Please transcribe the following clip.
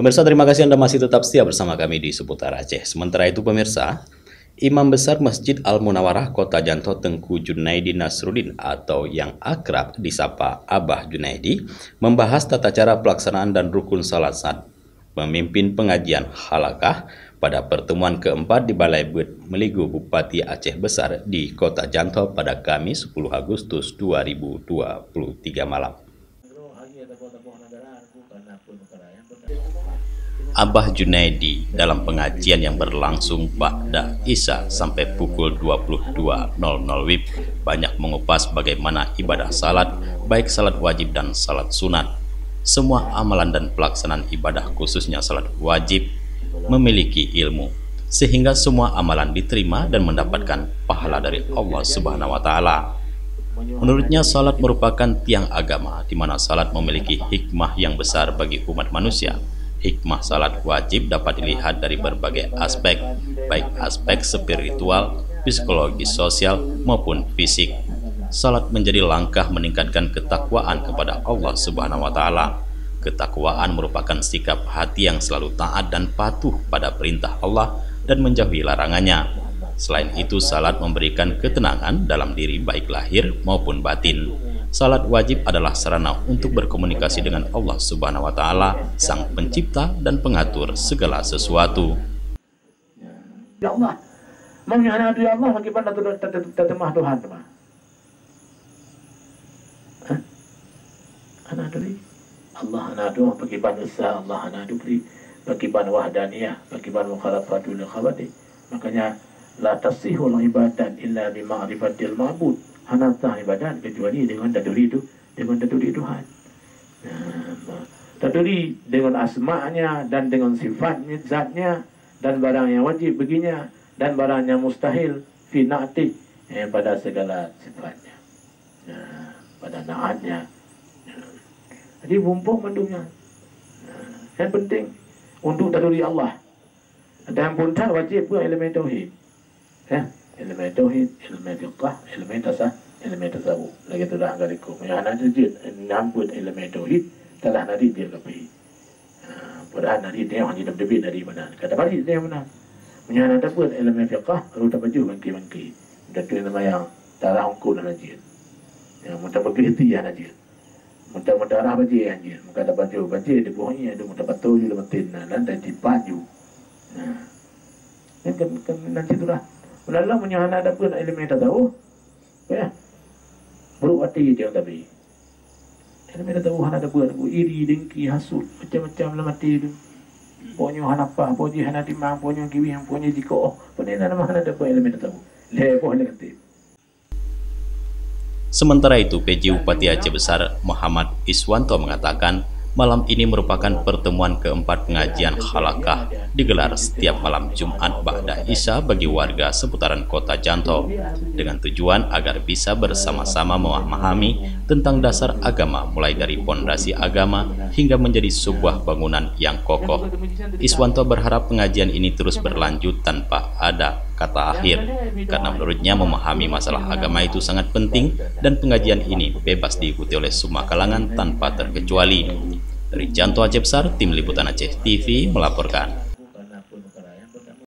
Pemirsa, terima kasih Anda masih tetap setia bersama kami di Seputar Aceh. Sementara itu pemirsa, Imam Besar Masjid Al-Munawarah Kota Janto Tengku Junaidi Nasruddin atau yang akrab disapa Abah Junaidi membahas tata cara pelaksanaan dan rukun salat saat memimpin pengajian halakah pada pertemuan keempat di Balai Bud Meligu Bupati Aceh Besar di Kota Janto pada Kamis 10 Agustus 2023 malam. Abah Junaidi dalam pengajian yang berlangsung ba'da Isya sampai pukul 22.00 WIB banyak mengupas bagaimana ibadah salat, baik salat wajib dan salat sunat. Semua amalan dan pelaksanaan ibadah khususnya salat wajib memiliki ilmu, sehingga semua amalan diterima dan mendapatkan pahala dari Allah Subhanahu wa Ta'ala. Menurutnya salat merupakan tiang agama, di mana salat memiliki hikmah yang besar bagi umat manusia. Hikmah salat wajib dapat dilihat dari berbagai aspek, baik aspek spiritual, psikologis, sosial, maupun fisik. Salat menjadi langkah meningkatkan ketakwaan kepada Allah Subhanahu wa Ta'ala. Ketakwaan merupakan sikap hati yang selalu taat dan patuh pada perintah Allah dan menjauhi larangannya. Selain itu, salat memberikan ketenangan dalam diri baik lahir maupun batin. Salat wajib adalah sarana untuk berkomunikasi dengan Allah Subhanahu wa Ta'ala, Sang Pencipta dan Pengatur segala sesuatu. Ya Allah, menghina ya Allah bagaimana tetemah Tuhan teman. Anak dari Allah anadu bagaimana esa Allah anadu beri bagaimana wahdaniyah bagaimana mukhalafatul khabati. Makanya la tasihul ibadat illa bi ma'rifatil ma'bud. Hanatah ibadat kecuali dengan taduri itu, dengan taduri Tuhan. Taduri dengan asma'nya dan dengan sifatnya, zatnya, dan barang yang wajib baginya dan barang yang mustahil fi na'ti pada segala sifatnya, pada naatnya. Jadi mumpung mendungnya. Yang penting untuk taduri Allah. Dan pun tak wajib pun elemen tauhid. Elemen tauhid, elemen fiqh, elemen tasawuf. Lagi tu dah agakku. Yang ada je namput elemen tauhid telah nanti dia lebih. Padahal nanti dia hanya lebih dari mana. Kata balik dia mana. Yang ada pun elemen fiqh, kalau tak baju mangki. Dan tu nama yang darah ongkul dan ajin. Yang mudah begitu ya ajin. Mudah darah baju ajin. Muka ada baju dia buahnya ada mudah betul juga betin. Dan di baju. Kan nanti tu dah. Benar menyahana ada pun elemen tahu, ya, berarti dia tapi elemen tahu hana ada pun iri dengki hasut macam-macam lah mati itu. Punya hana apa, punya hana timang, punya kiwi, punya jiko, punya nama hana ada pun elemen tahu. Lepas negatif. Sementara itu, PJ Bupati Aceh Besar Muhammad Iswanto mengatakan malam ini merupakan pertemuan keempat pengajian halakah digelar setiap malam Jumat ba'da Isya bagi warga seputaran Kota Janto dengan tujuan agar bisa bersama-sama memahami tentang dasar agama mulai dari pondasi agama hingga menjadi sebuah bangunan yang kokoh. Iswanto berharap pengajian ini terus berlanjut tanpa ada kata akhir karena menurutnya memahami masalah agama itu sangat penting dan pengajian ini bebas diikuti oleh semua kalangan tanpa terkecuali. Dari Janto Aceh Besar, Tim Liputan Aceh TV melaporkan.